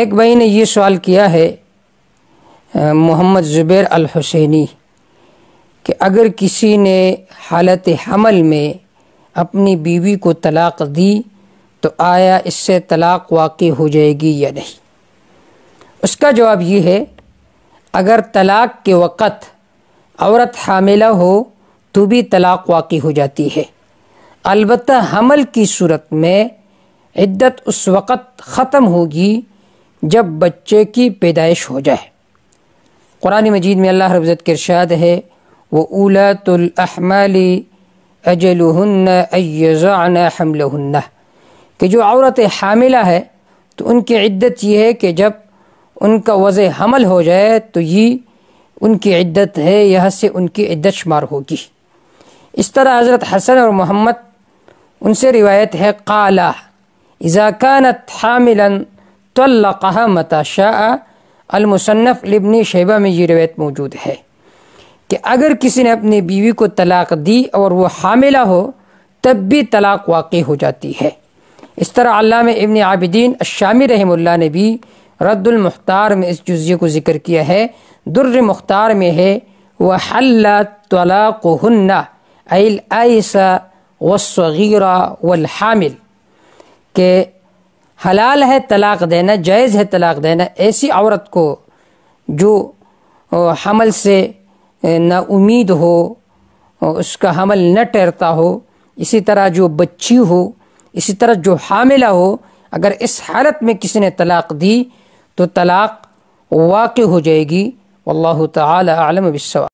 ایک بھائی نے یہ سوال کیا ہے، محمد زبیر الحسینی، کہ اگر کسی نے حالت حمل میں اپنی بیوی کو طلاق دی تو آیا اس سے طلاق واقع ہو جائے گی یا نہیں؟ اس کا جواب یہ ہے، اگر طلاق کے وقت عورت حاملہ ہو تو بھی طلاق واقع ہو جاتی ہے، البتہ حمل کی صورت میں عدت اس وقت ختم ہوگی جب بچے کی پیدائش ہو جائے۔ قرآن مجید میں اللہ رب العزت کا ارشاد ہے، وَأُولَاتُ الْأَحْمَالِ أَجَلُهُنَّ أَن يَضَعْنَ حَمْلَهُنَّ، کہ جو عورت حاملہ ہے تو ان کی عدت یہ ہے کہ جب ان کا وضع حمل ہو جائے تو یہ ان کی عدت ہے، یہاں سے ان کی عدت شمار ہوگی۔ اس طرح حضرت حسن اور محمد ان سے روایت ہے، قال اذا كانت حاملا طلقها متى شاء۔ المصنف لابن شیبہ میں یہ روایت موجود ہے کہ اگر کسی نے اپنی بیوی کو طلاق دی اور وہ حاملہ ہو تب بھی طلاق واقع ہو جاتی ہے۔ اس طرح علامہ ابن عابدین الشامی رحمہ اللہ نے بھی رد المختار میں اس جزیے کو ذکر کیا ہے۔ در مختار میں ہے، وحل طلاقهن ای الآئس والصغیر والحامل، کہ حلال ہے طلاق دینا، جائز ہے طلاق دینا ایسی عورت کو جو حمل سے نا امید ہو، اس کا حمل نہ ٹھہرتا ہو، اسی طرح جو بچی ہو، اسی طرح جو حاملہ ہو، اگر اس حالت میں کسی نے طلاق دی تو طلاق واقع ہو جائے گی۔ واللہ تعالی اعلم بالصواب۔